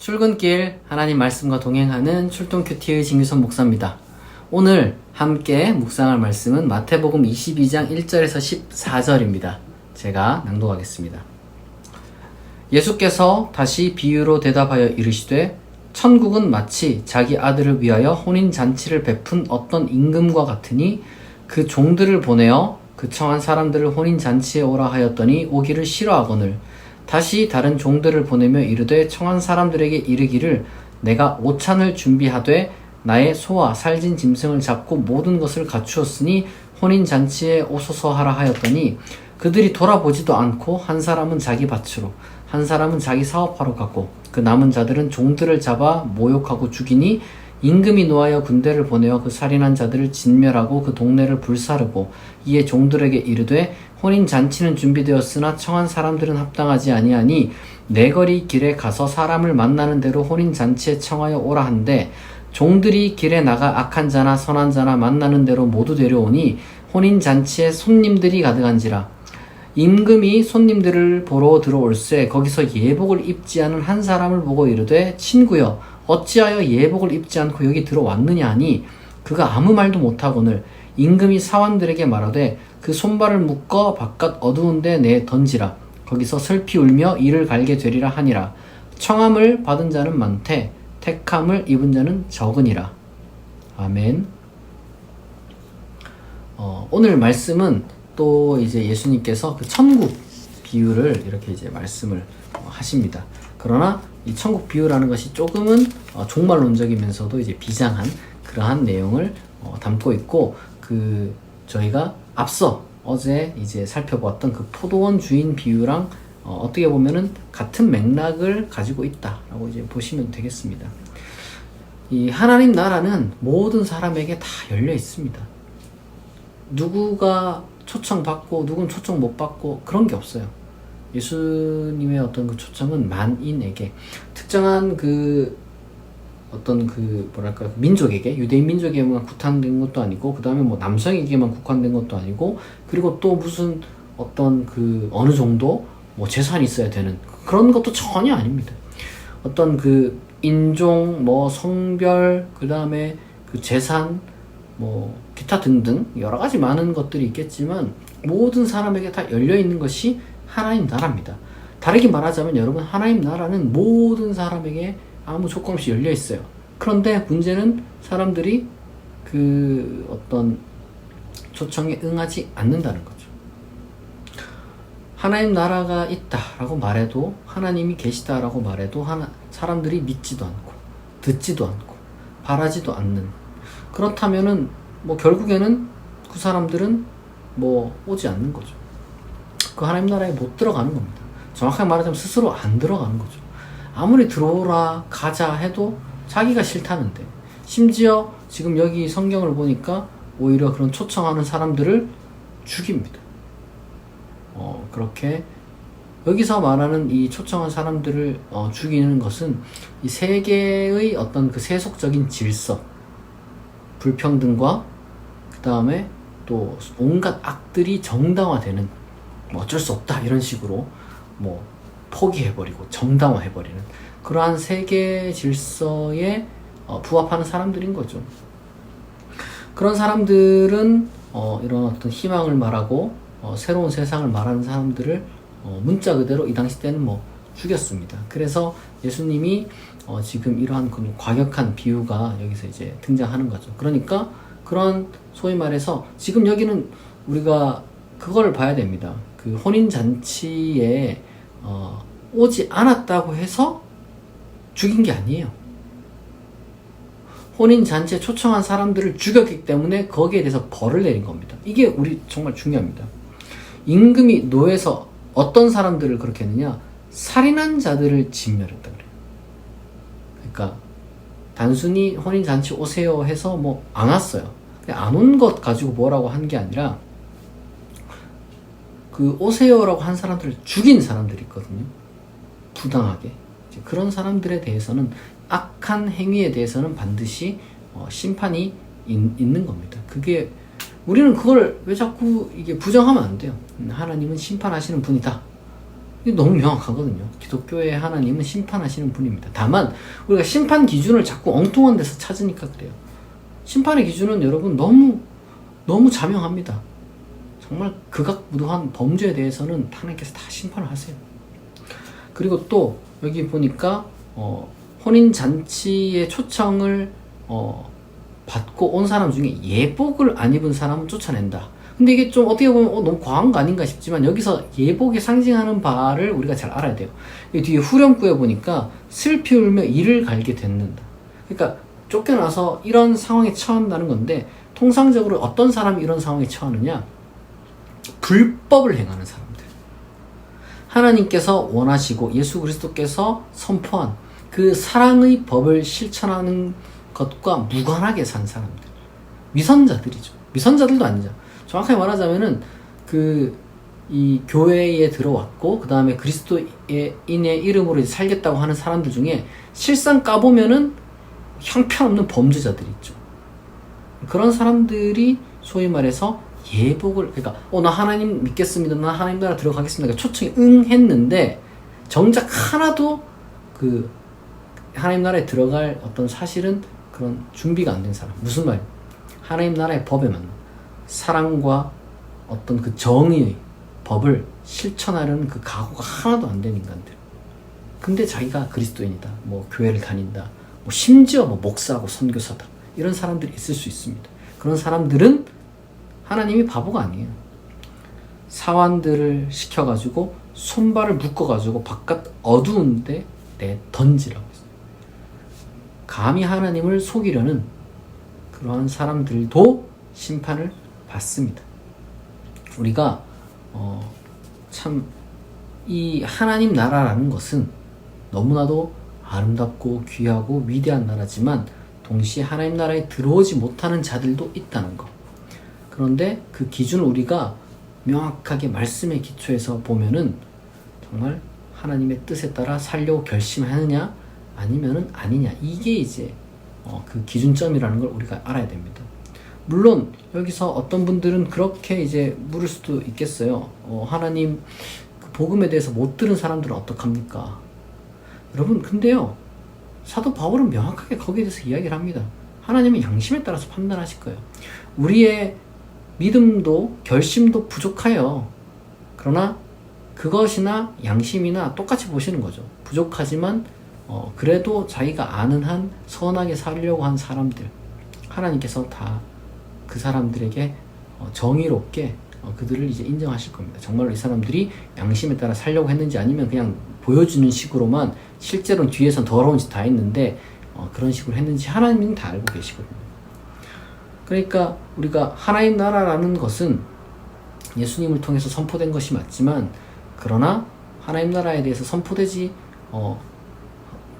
출근길 하나님 말씀과 동행하는 출동큐티의 진규선 목사입니다. 오늘 함께 묵상할 말씀은 마태복음 22장 1절에서 14절입니다. 제가 낭독하겠습니다. 예수께서 다시 비유로 대답하여 이르시되 천국은 마치 자기 아들을 위하여 혼인잔치를 베푼 어떤 임금과 같으니 그 종들을 보내어 그 청한 사람들을 혼인잔치에 오라 하였더니 오기를 싫어하거늘 다시 다른 종들을 보내며 이르되 청한 사람들에게 이르기를 내가 오찬을 준비하되 나의 소와 살진 짐승을 잡고 모든 것을 갖추었으니 혼인잔치에 오소서 하라 하였더니 그들이 돌아보지도 않고 한 사람은 자기 밭으로 한 사람은 자기 사업하러 가고 그 남은 자들은 종들을 잡아 모욕하고 죽이니 임금이 노하여 군대를 보내어 그 살인한 자들을 진멸하고 그 동네를 불사르고 이에 종들에게 이르되 혼인잔치는 준비되었으나 청한 사람들은 합당하지 아니하니 내거리 길에 가서 사람을 만나는 대로 혼인잔치에 청하여 오라 한데 종들이 길에 나가 악한 자나 선한 자나 만나는 대로 모두 데려오니 혼인잔치에 손님들이 가득한지라 임금이 손님들을 보러 들어올새 거기서 예복을 입지 않은 한 사람을 보고 이르되 친구여 어찌하여 예복을 입지 않고 여기 들어왔느냐 하니 그가 아무 말도 못하거늘 임금이 사원들에게 말하되 그 손발을 묶어 바깥 어두운 데 내 던지라 거기서 슬피 울며 이를 갈게 되리라 하니라 청함을 받은 자는 많되 택함을 입은 자는 적으니라. 아멘. 오늘 말씀은 또 이제 예수님께서 그 천국 비유를 이렇게 이제 말씀을 하십니다. 그러나 이 천국 비유라는 것이 조금은 종말론적이면서도 이제 비장한 그러한 내용을 담고 있고 저희가 앞서 어제 이제 살펴보았던 그 포도원 주인 비유랑 어떻게 보면은 같은 맥락을 가지고 있다라고 이제 보시면 되겠습니다. 이 하나님 나라는 모든 사람에게 다 열려 있습니다. 누구가 초청받고 누군 초청 못 받고 그런 게 없어요. 예수님의 어떤 그 초청은 만인에게 특정한 민족에게 유대인 민족에만 국한된 것도 아니고 그 다음에 뭐 남성에게만 국한된 것도 아니고 그리고 또 무슨 어떤 어느 정도 뭐 재산이 있어야 되는 그런 것도 전혀 아닙니다. 어떤 인종 뭐 성별 그 다음에 재산 뭐 기타 등등 여러 가지 많은 것들이 있겠지만 모든 사람에게 다 열려 있는 것이 하나님 나라입니다. 다르게 말하자면 여러분 하나님 나라는 모든 사람에게 아무 조건 없이 열려 있어요. 그런데 문제는 사람들이 어떤 초청에 응하지 않는다는 거죠. 하나님 나라가 있다라고 말해도 하나님이 계시다라고 말해도 사람들이 믿지도 않고 듣지도 않고 바라지도 않는 그렇다면은 뭐 결국에는 그 사람들은 뭐 오지 않는 거죠. 그 하나님 나라에 못 들어가는 겁니다. 정확하게 말하자면 스스로 안 들어가는 거죠. 아무리 들어오라 가자 해도 자기가 싫다는데 심지어 지금 여기 성경을 보니까 오히려 그런 초청하는 사람들을 죽입니다. 그렇게 여기서 말하는 이 초청한 사람들을 죽이는 것은 이 세계의 어떤 세속적인 질서 불평등과 그 다음에 또 온갖 악들이 정당화되는 뭐 어쩔 수 없다 이런 식으로 뭐 포기해버리고 정당화해버리는 그러한 세계 질서에 부합하는 사람들인 거죠. 그런 사람들은 이런 어떤 희망을 말하고 새로운 세상을 말하는 사람들을 문자 그대로 이 당시 때는 뭐 죽였습니다. 그래서 예수님이 지금 이러한 과격한 비유가 여기서 이제 등장하는 거죠. 그러니까 그런 소위 말해서 지금 여기는 우리가 그걸 봐야 됩니다. 혼인잔치에 오지 않았다고 해서 죽인 게 아니에요. 혼인잔치에 초청한 사람들을 죽였기 때문에 거기에 대해서 벌을 내린 겁니다. 이게 우리 정말 중요합니다. 임금이 노해서 어떤 사람들을 그렇게 했느냐? 살인한 자들을 진멸했다 그래요. 그러니까 단순히 혼인잔치 오세요 해서 뭐 안 왔어요. 안 온 것 가지고 뭐라고 한 게 아니라 오세요라고 한 사람들을 죽인 사람들이 있거든요. 부당하게. 그런 사람들에 대해서는 악한 행위에 대해서는 반드시 심판이 있는 겁니다. 우리는 그걸 왜 자꾸 이게 부정하면 안 돼요. 하나님은 심판하시는 분이다. 이게 너무 명확하거든요. 기독교의 하나님은 심판하시는 분입니다. 다만 우리가 심판 기준을 자꾸 엉뚱한 데서 찾으니까 그래요. 심판의 기준은 여러분 너무 자명합니다. 정말 극악무도한 범죄에 대해서는 하나님께서 다 심판을 하세요. 그리고 또 여기 보니까 혼인잔치의 초청을 받고 온 사람 중에 예복을 안 입은 사람은 쫓아낸다. 근데 이게 좀 어떻게 보면 너무 과한 거 아닌가 싶지만 여기서 예복이 상징하는 바를 우리가 잘 알아야 돼요. 이 뒤에 후렴구에 보니까 슬피 울며 이를 갈게 됐는다. 그러니까 쫓겨나서 이런 상황에 처한다는 건데 통상적으로 어떤 사람이 이런 상황에 처하느냐? 불법을 행하는 사람들. 하나님께서 원하시고 예수 그리스도께서 선포한 그 사랑의 법을 실천하는 것과 무관하게 산 사람들. 위선자들이죠. 위선자들도 아니죠. 정확하게 말하자면은 이 교회에 들어왔고 그 다음에 그리스도인의 이름으로 살겠다고 하는 사람들 중에 실상 까보면은 형편없는 범죄자들이 있죠. 그런 사람들이 소위 말해서 예복을, 그러니까 나 하나님 믿겠습니다, 나 하나님 나라 들어가겠습니다, 초청에 응했는데 정작 하나도 그 하나님 나라에 들어갈 어떤 사실은 그런 준비가 안 된 사람. 무슨 말이에요? 하나님 나라의 법에 맞는 사랑과 어떤 그 정의의 법을 실천하려는 그 각오가 하나도 안 된 인간들. 근데 자기가 그리스도인이다, 뭐 교회를 다닌다, 뭐 심지어 뭐 목사고 선교사다, 이런 사람들이 있을 수 있습니다. 그런 사람들은 하나님이 바보가 아니에요. 사환들을 시켜가지고 손발을 묶어가지고 바깥 어두운데 내 던지라고 했어요. 감히 하나님을 속이려는 그러한 사람들도 심판을 받습니다. 우리가 참 이 하나님 나라라는 것은 너무나도 아름답고 귀하고 위대한 나라지만 동시에 하나님 나라에 들어오지 못하는 자들도 있다는 것. 그런데 그 기준을 우리가 명확하게 말씀의 기초에서 보면은 정말 하나님의 뜻에 따라 살려고 결심하느냐 아니면은 아니냐, 이게 이제 그 기준점이라는 걸 우리가 알아야 됩니다. 물론 여기서 어떤 분들은 그렇게 이제 물을 수도 있겠어요. 하나님 그 복음에 대해서 못 들은 사람들은 어떡합니까? 여러분, 근데요, 사도 바울은 명확하게 거기에 대해서 이야기를 합니다. 하나님은 양심에 따라서 판단하실 거예요. 우리의 믿음도 결심도 부족해요. 그러나 그것이나 양심이나 똑같이 보시는 거죠. 부족하지만 그래도 자기가 아는 한 선하게 살려고 한 사람들, 하나님께서 다 그 사람들에게 정의롭게 그들을 이제 인정하실 겁니다. 정말로 이 사람들이 양심에 따라 살려고 했는지 아니면 그냥 보여주는 식으로만 실제로는 뒤에선 더러운 짓 다 했는데 그런 식으로 했는지 하나님은 다 알고 계시거든요. 그러니까 우리가 하나님 나라라는 것은 예수님을 통해서 선포된 것이 맞지만, 그러나 하나님 나라에 대해서 선포되지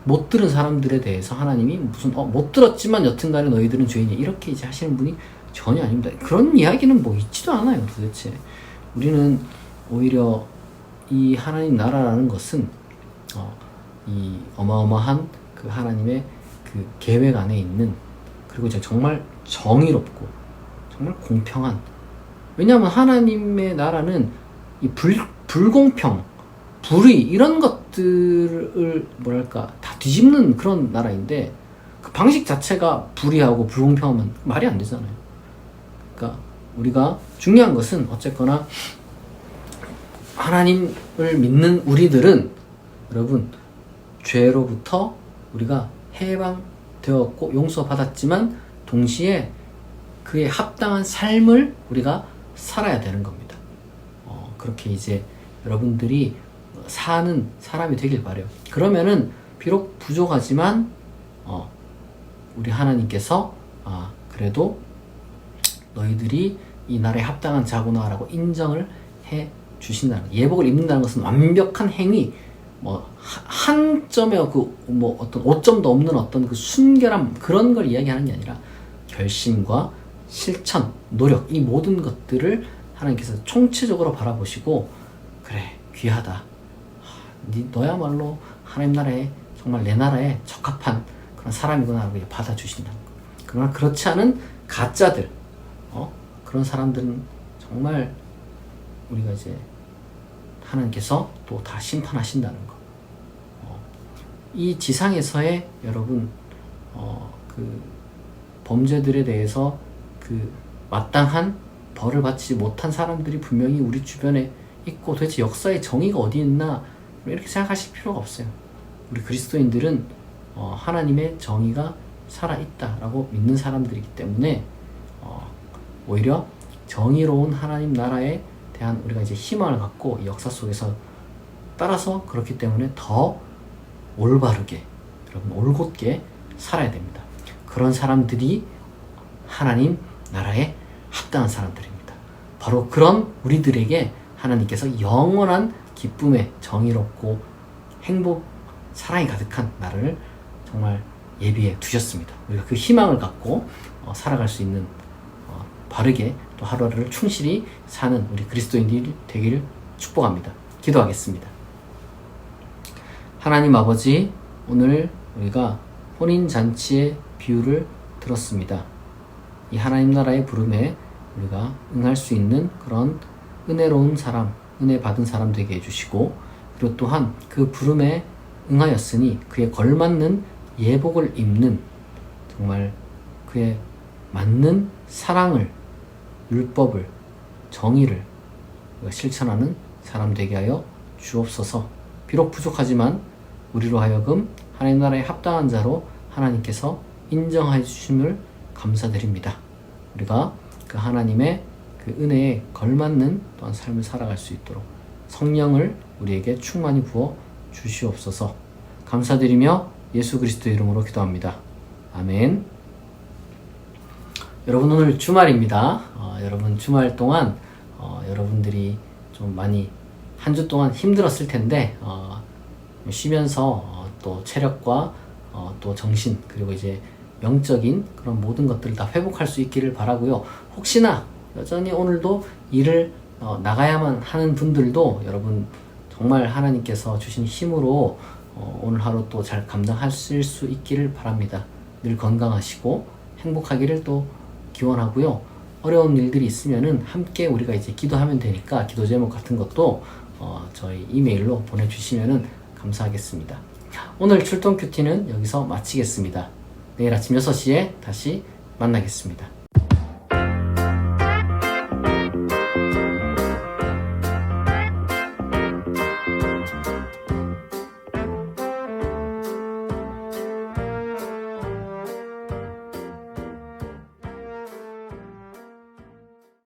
못 들은 사람들에 대해서 하나님이 무슨 못 들었지만 여튼간에 너희들은 죄인이야, 이렇게 이제 하시는 분이 전혀 아닙니다. 그런 이야기는 뭐 있지도 않아요. 도대체 우리는 오히려 이 하나님 나라라는 것은 이 어마어마한 그 하나님의 그 계획 안에 있는, 그리고 정말 정의롭고 정말 공평한, 왜냐하면 하나님의 나라는 이 불공평, 불의, 이런 것들을 뭐랄까 다 뒤집는 그런 나라인데, 그 방식 자체가 불의하고 불공평하면 말이 안 되잖아요. 그러니까 우리가 중요한 것은 어쨌거나 하나님을 믿는 우리들은 여러분 죄로부터 우리가 해방되었고 용서받았지만 동시에 그에 합당한 삶을 우리가 살아야 되는 겁니다. 그렇게 이제 여러분들이 사는 사람이 되길 바래요. 그러면은 비록 부족하지만 우리 하나님께서 그래도 너희들이 이 나라에 합당한 자구나라고 인정을 해 주신다는, 예복을 입는다는 것은 완벽한 행위, 뭐 한 점에 뭐 어떤 오점도 없는 어떤 그 순결함, 그런 걸 이야기하는 게 아니라 결심과 실천, 노력, 이 모든 것들을 하나님께서 총체적으로 바라보시고, 그래 귀하다, 너야말로 하나님 나라에 정말 내 나라에 적합한 그런 사람이구나 라고 받아주신다는 거. 그러나 그렇지 않은 가짜들, 그런 사람들은 정말 우리가 이제 하나님께서 또 다 심판하신다는 거. 이 지상에서의 여러분 그 범죄들에 대해서 그 마땅한 벌을 받지 못한 사람들이 분명히 우리 주변에 있고 도대체 역사의 정의가 어디 있나 이렇게 생각하실 필요가 없어요. 우리 그리스도인들은 하나님의 정의가 살아있다라고 믿는 사람들이기 때문에 오히려 정의로운 하나님 나라에 대한 우리가 이제 희망을 갖고 이 역사 속에서 따라서 그렇기 때문에 더 올바르게 여러분 올곧게 살아야 됩니다. 그런 사람들이 하나님 나라에 합당한 사람들입니다. 바로 그런 우리들에게 하나님께서 영원한 기쁨에 정의롭고 행복, 사랑이 가득한 나라를 정말 예비해 두셨습니다. 우리가 그 희망을 갖고 살아갈 수 있는 바르게 또 하루하루를 충실히 사는 우리 그리스도인들이 되기를 축복합니다. 기도하겠습니다. 하나님 아버지, 오늘 우리가 혼인잔치의 비유를 들었습니다. 이 하나님 나라의 부름에 우리가 응할 수 있는 그런 은혜로운 사람, 은혜 받은 사람 되게 해주시고, 그리고 또한 그 부름에 응하였으니 그에 걸맞는 예복을 입는 정말 그에 맞는 사랑을, 율법을, 정의를 실천하는 사람 되게 하여 주옵소서. 비록 부족하지만 우리로 하여금 하나님 나라에 합당한 자로 하나님께서 인정해 주심을 감사드립니다. 우리가 그 하나님의 그 은혜에 걸맞는 또한 삶을 살아갈 수 있도록 성령을 우리에게 충만히 부어 주시옵소서. 감사드리며 예수 그리스도의 이름으로 기도합니다. 아멘. 여러분, 오늘 주말입니다. 여러분 주말 동안 여러분들이 좀 많이 한 주 동안 힘들었을 텐데 쉬면서 또 체력과 또 정신, 그리고 이제 영적인 그런 모든 것들을 다 회복할 수 있기를 바라고요. 혹시나 여전히 오늘도 일을 나가야만 하는 분들도 여러분 정말 하나님께서 주신 힘으로 오늘 하루 또 잘 감당하실 수 있기를 바랍니다. 늘 건강하시고 행복하기를 또 기원하고요. 어려운 일들이 있으면은 함께 우리가 이제 기도하면 되니까 기도 제목 같은 것도 저희 이메일로 보내주시면은 감사하겠습니다. 오늘 출동 큐티는 여기서 마치겠습니다. 내일 아침 6시에 다시 만나겠습니다.